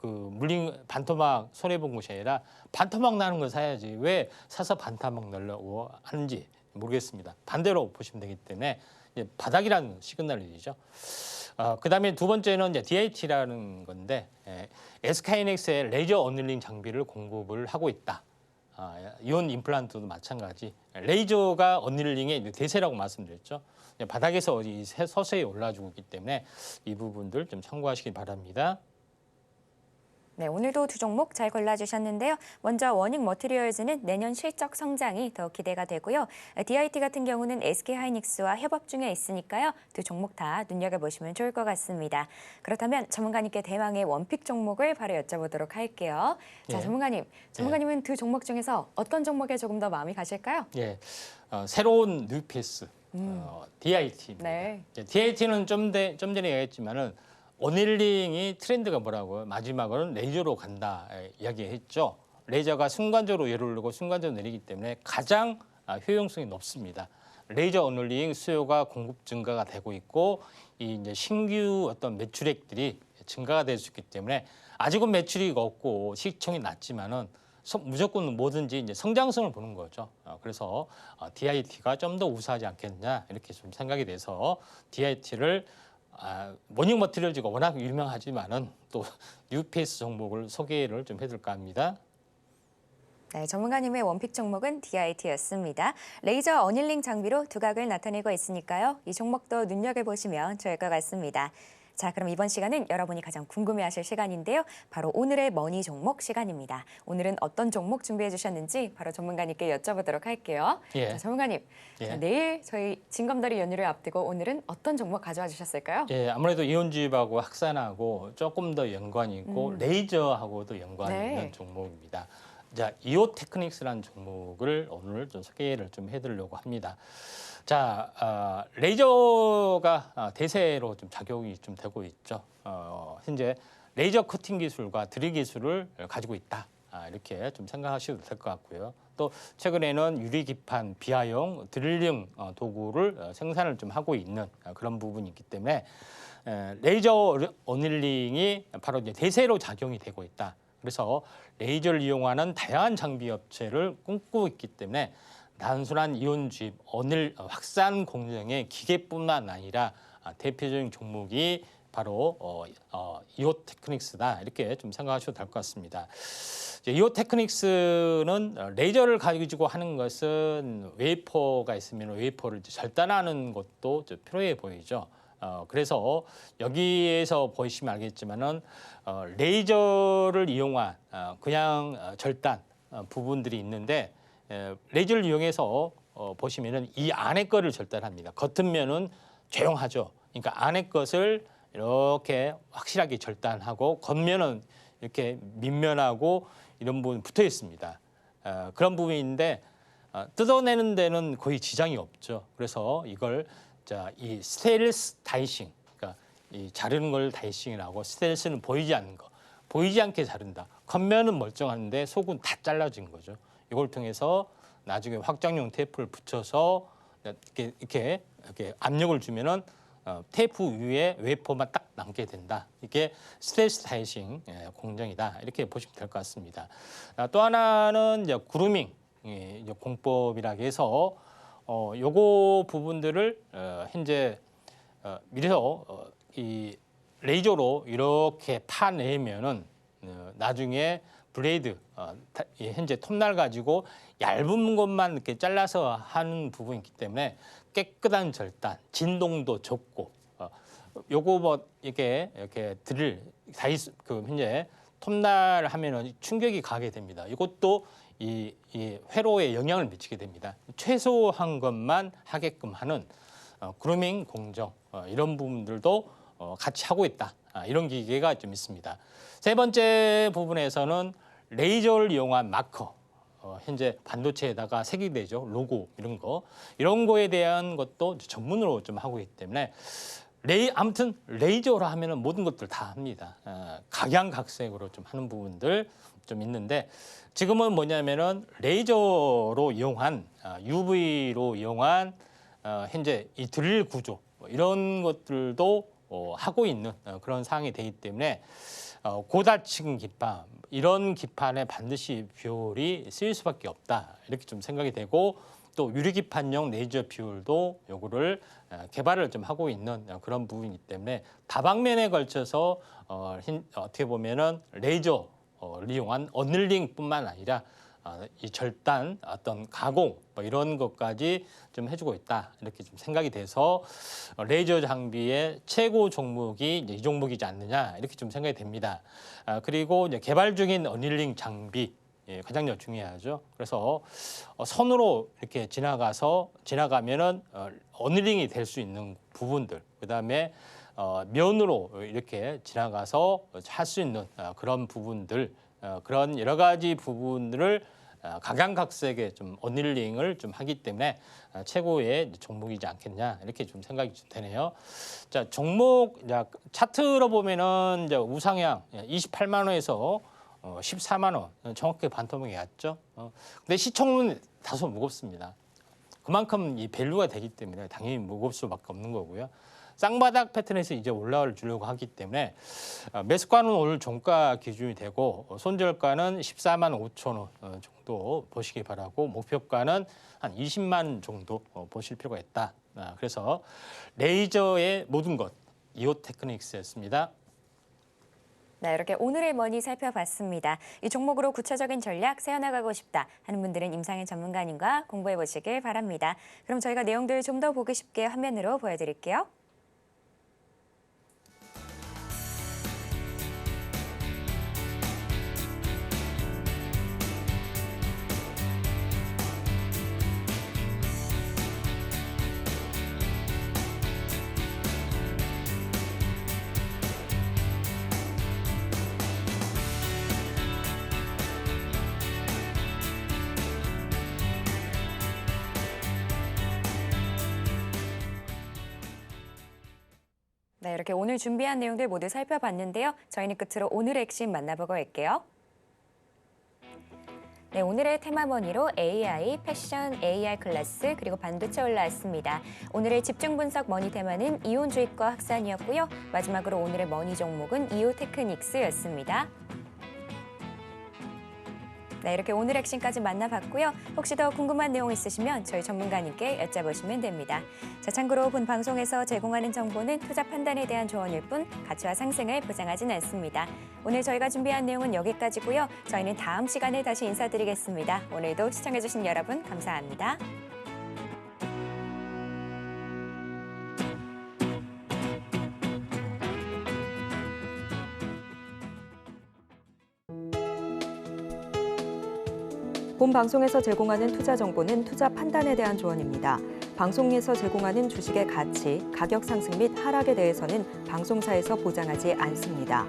S3: 물린 반토막 손해본 것이 아니라 반토막 나는 걸 사야지 왜 사서 반토막 날려고 하는지 모르겠습니다. 반대로 보시면 되기 때문에 이제 바닥이라는 시그널이죠. 그다음에 두 번째는 이제 DIT라는 건데, SK하이닉스의 레이저 어닐링 장비를 공급을 하고 있다. 이온 임플란트도 마찬가지. 레이저가 어닐링의 대세라고 말씀드렸죠. 바닥에서 서서히 올라주고 있기 때문에 이 부분들 좀 참고하시기 바랍니다.
S2: 네, 오늘도 두 종목 잘 골라주셨는데요. 먼저 원익 머티리얼즈는 내년 실적 성장이 더 기대가 되고요. DIT 같은 경우는 SK하이닉스와 협업 중에 있으니까요. 두 종목 다 눈여겨보시면 좋을 것 같습니다. 그렇다면 전문가님께 대망의 원픽 종목을 바로 여쭤보도록 할게요. 자,
S3: 예.
S2: 전문가님은 두 종목 중에서 어떤 종목에 조금 더 마음이 가실까요?
S3: 예, 새로운 뉴페이스 DIT입니다.
S2: 네.
S3: DIT는 좀 전에 얘기했지만은 어닐링이 트렌드가 뭐라고요? 마지막으로는 레이저로 간다 이야기했죠. 레이저가 순간적으로 열을 올리고 순간적으로 내리기 때문에 가장 효용성이 높습니다. 레이저 어널링 수요가 공급 증가가 되고 있고 이 이제 신규 어떤 매출액들이 증가가 될 수 있기 때문에 아직은 매출이 없고 시총이 낮지만은 무조건 뭐든지 이제 성장성을 보는 거죠. 그래서 DIT가 좀 더 우세하지 않겠느냐 이렇게 좀 생각이 돼서 DIT를 모닝 머티리얼즈가 워낙 유명하지만은 또 뉴페이스 종목을 소개를 좀 해드릴까 합니다.
S2: 네, 전문가님의 원픽 종목은 DIT였습니다. 레이저 어닐링 장비로 두각을 나타내고 있으니까요. 이 종목도 눈여겨보시면 좋을 것 같습니다. 자, 그럼 이번 시간은 여러분이 가장 궁금해하실 시간인데요. 바로 오늘의 머니 종목 시간입니다. 오늘은 어떤 종목 준비해 주셨는지 바로 전문가님께 여쭤보도록 할게요.
S3: 예.
S2: 자, 전문가님,
S3: 예.
S2: 자, 내일 저희 진검다리 연휴를 앞두고 오늘은 어떤 종목 가져와 주셨을까요?
S3: 예, 아무래도 이온주입하고 확산하고 조금 더 연관이 있고 레이저하고도 연관이
S2: 네.
S3: 있는 종목입니다. 자, 이오테크닉스라는 종목을 오늘 좀 소개를 좀 해드리려고 합니다. 자, 레이저가 대세로 좀 작용이 좀 되고 있죠. 현재 레이저 커팅 기술과 드릴 기술을 가지고 있다. 이렇게 좀 생각하셔도 될 것 같고요. 또 최근에는 유리 기판, 비하용 드릴링 도구를 생산을 좀 하고 있는 그런 부분이 있기 때문에 레이저 어닐링이 바로 이제 대세로 작용이 되고 있다. 그래서 레이저를 이용하는 다양한 장비 업체를 꿈꾸고 있기 때문에 단순한 이온 주입, 확산 공정의 기계뿐만 아니라 대표적인 종목이 바로 이오테크닉스다 이렇게 좀 생각하셔도 될 것 같습니다. 이오테크닉스는 레이저를 가지고 하는 것은 웨이퍼가 있으면 웨이퍼를 절단하는 것도 필요해 보이죠. 그래서 여기에서 보시면 알겠지만은 레이저를 이용한 그냥 절단 부분들이 있는데 레이저를 이용해서 보시면은 이 안에 거를 절단합니다. 겉은 면은 조용하죠. 그러니까 안에 것을 이렇게 확실하게 절단하고 겉면은 이렇게 밑면하고 이런 부분이 붙어 있습니다. 그런 부분인데 뜯어내는 데는 거의 지장이 없죠. 그래서 이걸 이 스테일스 다이싱, 그러니까 이 자르는 걸 다이싱이라고 스테일스는 보이지 않는 거, 보이지 않게 자른다. 겉면은 멀쩡한데 속은 다 잘라진 거죠. 이걸 통해서 나중에 확장용 테이프를 붙여서 이렇게 압력을 주면은 테이프 위에 웨이퍼만 딱 남게 된다. 이게 스테일스 다이싱 공정이다. 이렇게 보시면 될 것 같습니다. 또 하나는 이제 그루밍 공법이라 해서 요거 부분들을 현재 미래서 이 레이저로 이렇게 파내면은 나중에 블레이드 현재 톱날 가지고 얇은 것만 이렇게 잘라서 하는 부분이 있기 때문에 깨끗한 절단, 진동도 적고 요거 뭐 이렇게 드릴 다이스 현재 톱날 하면은 충격이 가게 됩니다. 이것도 이 회로에 영향을 미치게 됩니다. 최소한 것만 하게끔 하는 그루밍 공정 이런 부분들도 같이 하고 있다. 이런 기계가 좀 있습니다. 세 번째 부분에서는 레이저를 이용한 마커, 현재 반도체에다가 색이되죠. 로고 이런 거에 대한 것도 전문으로 좀 하고 있기 때문에 아무튼 레이저로 하면은 모든 것들 다 합니다. 각양각색으로 좀 하는 부분들 좀 있는데 지금은 뭐냐면은 레이저로 이용한 UV로 이용한 현재 이 드릴 구조 이런 것들도 하고 있는 그런 상황이 되기 때문에 고다층 기판 이런 기판에 반드시 뷰홀이 쓰일 수밖에 없다 이렇게 좀 생각이 되고 또 유리기판용 레이저 뷰홀도 요거를 개발을 좀 하고 있는 그런 부분이기 때문에 다방면에 걸쳐서 어떻게 보면은 레이저를 이용한 어닐링뿐만 아니라 이 절단 어떤 가공 뭐 이런 것까지 좀 해주고 있다 이렇게 좀 생각이 돼서 레이저 장비의 최고 종목이 이제 이 종목이지 않느냐 이렇게 좀 생각이 됩니다. 그리고 이제 개발 중인 어닐링 장비 가장 중요하죠. 그래서 선으로 이렇게 지나가면은 어닐링이 될 수 있는 부분들, 그다음에 면으로 이렇게 지나가서 할 수 있는 그런 부분들, 그런 여러 가지 부분들을 각양각색의 좀 어닐링을 좀 하기 때문에 최고의 종목이지 않겠냐 이렇게 좀 생각이 좀 되네요. 자, 종목 차트로 보면은 이제 우상향 28만 원에서 14만 원 정확하게 반토막이 왔죠. 근데 시총은 다소 무겁습니다. 그만큼 이 밸류가 되기 때문에 당연히 무거울 수밖에 없는 거고요. 쌍바닥 패턴에서 이제 올라와 주려고 하기 때문에 매수가는 오늘 종가 기준이 되고 손절가는 14만 5천 원 정도 보시기 바라고 목표가는 한 20만 정도 보실 필요가 있다. 그래서 레이저의 모든 것 이오테크닉스였습니다.
S2: 네, 이렇게 오늘의 머니 살펴봤습니다. 이 종목으로 구체적인 전략 세워나가고 싶다 하는 분들은 임상현 전문가님과 공부해 보시길 바랍니다. 그럼 저희가 내용들 좀 더 보기 쉽게 화면으로 보여드릴게요. 네, 이렇게 오늘 준비한 내용들 모두 살펴봤는데요. 저희는 끝으로 오늘의 핵심 만나보고 할게요. 네, 오늘의 테마머니로 AI, 패션, AR 클래스, 그리고 반도체 올라왔습니다. 오늘의 집중 분석 머니 테마는 이온 주입과 확산이었고요. 마지막으로 오늘의 머니 종목은 이오테크닉스였습니다. 네, 이렇게 오늘 핵심까지 만나봤고요. 혹시 더 궁금한 내용 있으시면 저희 전문가님께 여쭤보시면 됩니다. 자, 참고로 본 방송에서 제공하는 정보는 투자 판단에 대한 조언일 뿐 가치와 상승을 보장하진 않습니다. 오늘 저희가 준비한 내용은 여기까지고요. 저희는 다음 시간에 다시 인사드리겠습니다. 오늘도 시청해주신 여러분 감사합니다.
S1: 본 방송에서 제공하는 투자 정보는 투자 판단에 대한 조언입니다. 방송에서 제공하는 주식의 가치, 가격 상승 및 하락에 대해서는 방송사에서 보장하지 않습니다.